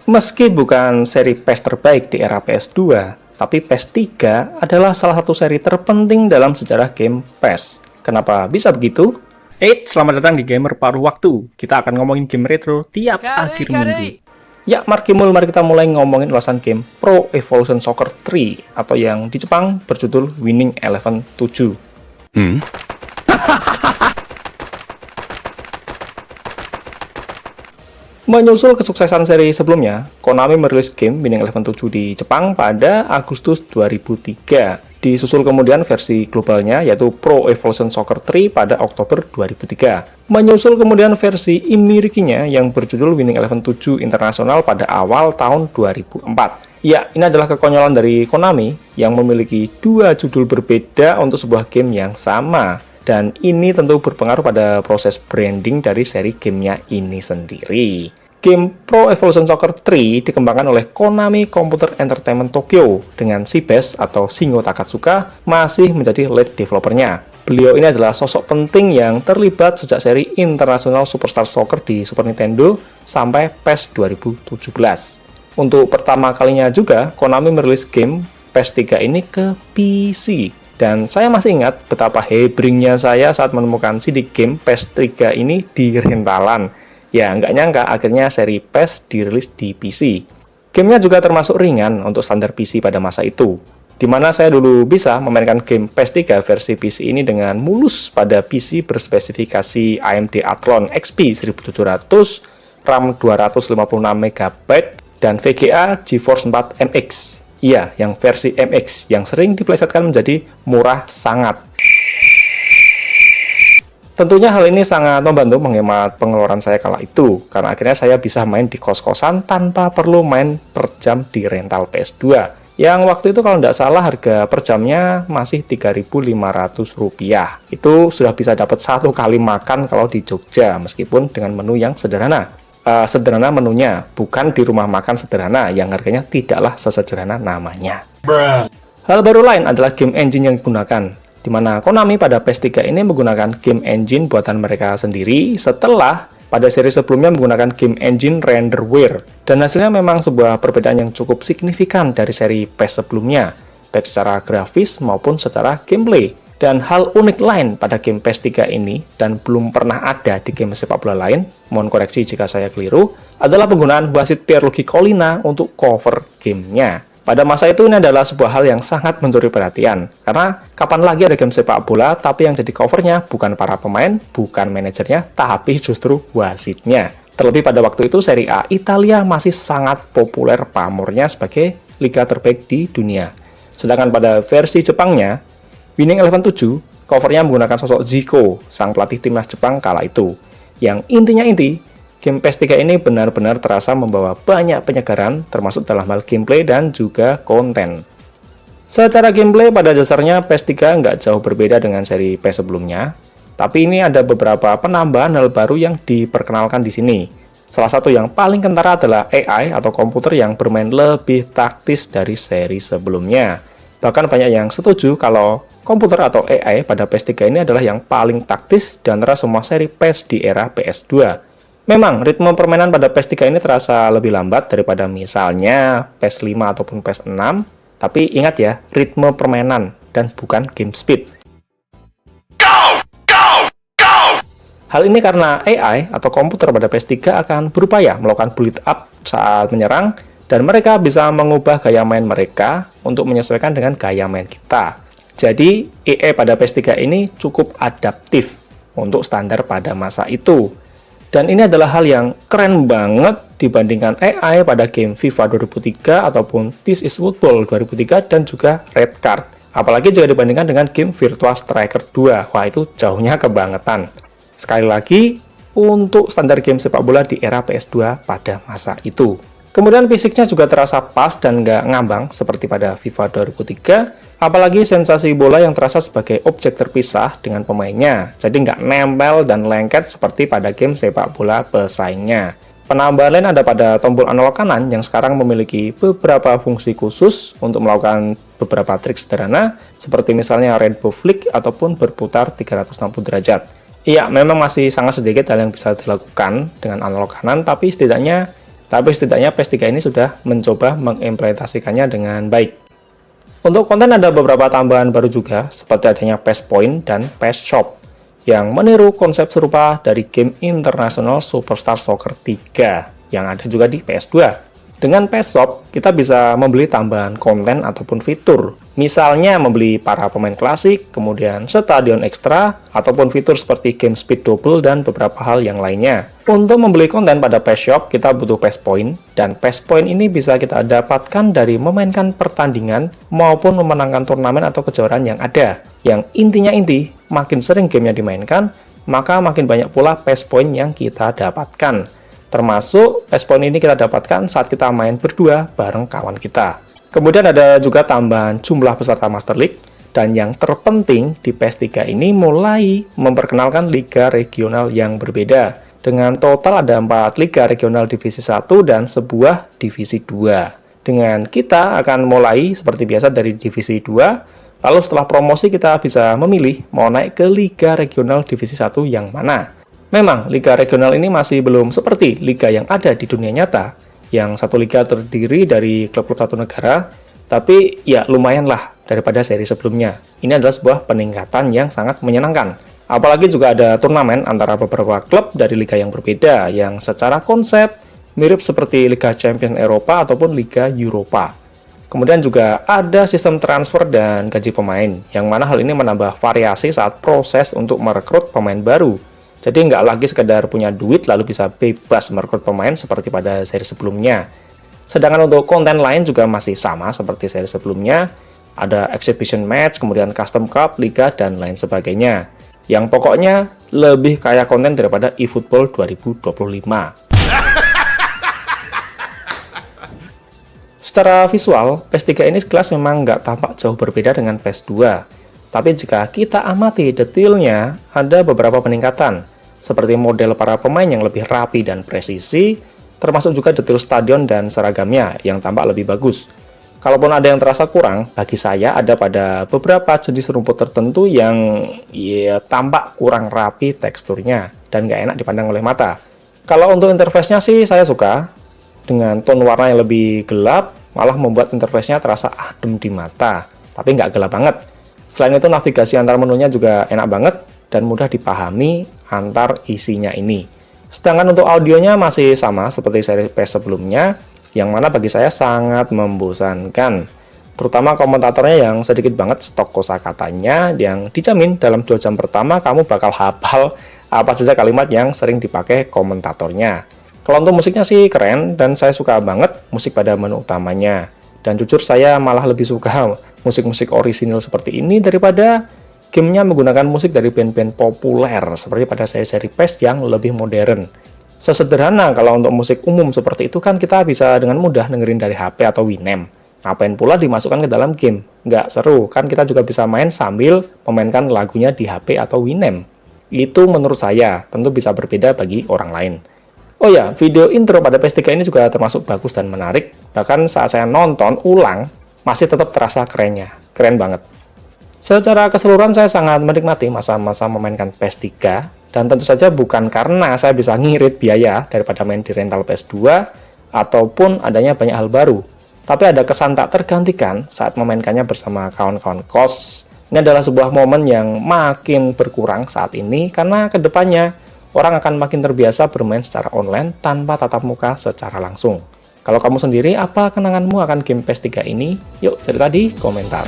Meski bukan seri PES terbaik di era PS2, tapi PES 3 adalah salah satu seri terpenting dalam sejarah game PES. Kenapa bisa begitu? Selamat datang di Gamer Paruh Waktu. Kita akan ngomongin game retro tiap akhir minggu. Ya, mari kita mulai ngomongin ulasan game Pro Evolution Soccer 3 atau yang di Jepang berjudul Winning Eleven 7. Menyusul kesuksesan seri sebelumnya, Konami merilis game Winning Eleven 7 di Jepang pada Agustus 2003. Disusul kemudian versi globalnya yaitu Pro Evolution Soccer 3 pada Oktober 2003. Menyusul kemudian versi Imirikinya yang berjudul Winning Eleven 7 Internasional pada awal tahun 2004. Ya, ini adalah kekonyolan dari Konami yang memiliki dua judul berbeda untuk sebuah game yang sama. Dan ini tentu berpengaruh pada proses branding dari seri gamenya ini sendiri. Game Pro Evolution Soccer 3 dikembangkan oleh Konami Computer Entertainment Tokyo dengan Shibes atau Shingo Takatsuka masih menjadi lead developernya. Beliau ini adalah sosok penting yang terlibat sejak seri International Superstar Soccer di Super Nintendo sampai PES 2017. Untuk pertama kalinya juga, Konami merilis game PES 3 ini ke PC. Dan saya masih ingat betapa hebringnya saya saat menemukan CD game PES 3 ini di rentalan. Ya, nggak nyangka akhirnya seri PES dirilis di PC. Gamenya juga termasuk ringan untuk standar PC pada masa itu, di mana saya dulu bisa memainkan game PES 3 versi PC ini dengan mulus pada PC berspesifikasi AMD Athlon XP 1700, RAM 256MB, dan VGA GeForce 4 MX. Iya, yang versi MX yang sering diplesetkan menjadi murah sangat. Tentunya hal ini sangat membantu menghemat pengeluaran saya kala itu, karena akhirnya saya bisa main di kos-kosan tanpa perlu main per jam di rental PS2. Yang waktu itu kalau tidak salah harga per jamnya masih Rp3.500. Itu sudah bisa dapat satu kali makan kalau di Jogja, meskipun dengan menu yang sederhana. Sederhana menunya, bukan di rumah makan sederhana yang harganya tidaklah sesederhana namanya. Hal baru lain adalah game engine yang digunakan, di mana Konami pada PS3 ini menggunakan game engine buatan mereka sendiri setelah pada seri sebelumnya menggunakan game engine Renderware, dan hasilnya memang sebuah perbedaan yang cukup signifikan dari seri PES sebelumnya, baik secara grafis maupun secara gameplay. Dan hal unik lain pada game PES 3 ini, dan belum pernah ada di game sepak bola lain, mohon koreksi jika saya keliru, adalah penggunaan wasit Pierluigi Collina untuk cover gamenya. Pada masa itu ini adalah sebuah hal yang sangat mencuri perhatian, karena kapan lagi ada game sepak bola, tapi yang jadi covernya bukan para pemain, bukan manajernya, tapi justru wasitnya. Terlebih pada waktu itu Serie A Italia masih sangat populer pamornya sebagai liga terbaik di dunia. Sedangkan pada versi Jepangnya, Winning Eleven 7, covernya menggunakan sosok Zico, sang pelatih timnas Jepang kala itu. Yang intinya game PES 3 ini benar-benar terasa membawa banyak penyegaran, termasuk dalam hal gameplay dan juga konten. Secara gameplay pada dasarnya PES 3 nggak jauh berbeda dengan seri PES sebelumnya, tapi ini ada beberapa penambahan hal baru yang diperkenalkan di sini. Salah satu yang paling kentara adalah AI atau komputer yang bermain lebih taktis dari seri sebelumnya. Bahkan banyak yang setuju kalau komputer atau AI pada PS3 ini adalah yang paling taktis di antara semua seri PES di era PS2. Memang, ritme permainan pada PS3 ini terasa lebih lambat daripada misalnya PS5 ataupun PS6, tapi ingat ya, ritme permainan dan bukan game speed. Hal ini karena AI atau komputer pada PS3 akan berupaya melakukan build up saat menyerang, dan mereka bisa mengubah gaya main mereka untuk menyesuaikan dengan gaya main kita. Jadi, EA pada PS3 ini cukup adaptif untuk standar pada masa itu. Dan ini adalah hal yang keren banget dibandingkan AI pada game FIFA 2003 ataupun This is Football 2003 dan juga Red Card. Apalagi jika dibandingkan dengan game Virtua Striker 2. Wah, itu jauhnya kebangetan. Sekali lagi, untuk standar game sepak bola di era PS2 pada masa itu. Kemudian fisiknya juga terasa pas dan nggak ngambang seperti pada FIFA 2003, apalagi sensasi bola yang terasa sebagai objek terpisah dengan pemainnya, jadi nggak nempel dan lengket seperti pada game sepak bola pesaingnya. Penambahan lain ada pada tombol analog kanan yang sekarang memiliki beberapa fungsi khusus untuk melakukan beberapa trik sederhana, seperti misalnya rainbow flick ataupun berputar 360 derajat. Iya, memang masih sangat sedikit hal yang bisa dilakukan dengan analog kanan, tapi setidaknya Tapi setidaknya PS3 ini sudah mencoba mengimplementasikannya dengan baik. Untuk konten ada beberapa tambahan baru juga, seperti adanya PES Point dan PES Shop, yang meniru konsep serupa dari game International Superstar Soccer 3, yang ada juga di PS2. Dengan PES Shop, kita bisa membeli tambahan konten ataupun fitur. Misalnya membeli para pemain klasik, kemudian stadion ekstra, ataupun fitur seperti game speed double dan beberapa hal yang lainnya. Untuk membeli konten pada PES Shop, kita butuh PES Point, dan PES Point ini bisa kita dapatkan dari memainkan pertandingan maupun memenangkan turnamen atau kejuaraan yang ada. Yang intinya makin sering gamenya dimainkan, maka makin banyak pula PES Point yang kita dapatkan. Termasuk PES Point ini kita dapatkan saat kita main berdua bareng kawan kita. Kemudian ada juga tambahan jumlah peserta Master League, dan yang terpenting di PS3 ini mulai memperkenalkan liga regional yang berbeda. Dengan total ada 4 liga regional divisi 1 dan sebuah divisi 2. Dengan kita akan mulai seperti biasa dari divisi 2, lalu setelah promosi kita bisa memilih mau naik ke liga regional divisi 1 yang mana. Memang, liga regional ini masih belum seperti liga yang ada di dunia nyata, yang satu liga terdiri dari klub-klub satu negara, tapi ya lumayan lah daripada seri sebelumnya. Ini adalah sebuah peningkatan yang sangat menyenangkan. Apalagi juga ada turnamen antara beberapa klub dari liga yang berbeda, yang secara konsep mirip seperti Liga Champions Eropa ataupun Liga Eropa. Kemudian juga ada sistem transfer dan gaji pemain, yang mana hal ini menambah variasi saat proses untuk merekrut pemain baru. Jadi nggak lagi sekedar punya duit lalu bisa bebas merekrut pemain seperti pada seri sebelumnya. Sedangkan untuk konten lain juga masih sama seperti seri sebelumnya. Ada exhibition match, kemudian custom cup, liga, dan lain sebagainya. Yang pokoknya lebih kaya konten daripada eFootball 2025. Secara visual, PS3 ini sekelas memang nggak tampak jauh berbeda dengan PS2. Tapi jika kita amati detailnya, ada beberapa peningkatan. Seperti model para pemain yang lebih rapi dan presisi, termasuk juga detail stadion dan seragamnya yang tampak lebih bagus. Kalaupun ada yang terasa kurang, bagi saya ada pada beberapa jenis rumput tertentu yang tampak kurang rapi teksturnya dan nggak enak dipandang oleh mata. Kalau untuk interface-nya sih saya suka, dengan tone warna yang lebih gelap, malah membuat interface-nya terasa adem di mata, tapi nggak gelap banget. Selain itu navigasi antar menunya juga enak banget dan mudah dipahami antar isinya ini. Sedangkan untuk audionya masih sama seperti seri PS sebelumnya, yang mana bagi saya sangat membosankan. Terutama komentatornya yang sedikit banget stok kosakatanya, yang dijamin dalam 2 jam pertama kamu bakal hafal apa saja kalimat yang sering dipakai komentatornya. Kalau untuk musiknya sih keren, dan saya suka banget musik pada menu utamanya. Dan jujur saya malah lebih suka musik-musik orisinil seperti ini daripada gamenya menggunakan musik dari band-band populer seperti pada seri-seri PES yang lebih modern. Sesederhana kalau untuk musik umum seperti itu kan kita bisa dengan mudah dengerin dari HP atau Winamp. Ngapain pula dimasukkan ke dalam game? Nggak seru, kan kita juga bisa main sambil memainkan lagunya di HP atau Winamp. Itu menurut saya, tentu bisa berbeda bagi orang lain. Oh ya, video intro pada PS3 ini juga termasuk bagus dan menarik. Bahkan saat saya nonton ulang, masih tetap terasa kerennya. Keren banget. Secara keseluruhan saya sangat menikmati masa-masa memainkan PS3, dan tentu saja bukan karena saya bisa ngirit biaya daripada main di rental PS2, ataupun adanya banyak hal baru. Tapi ada kesan tak tergantikan saat memainkannya bersama kawan-kawan kos. Ini adalah sebuah momen yang makin berkurang saat ini, karena kedepannya orang akan makin terbiasa bermain secara online tanpa tatap muka secara langsung. Kalau kamu sendiri, apa kenanganmu akan game PS3 ini? Yuk cerita di komentar.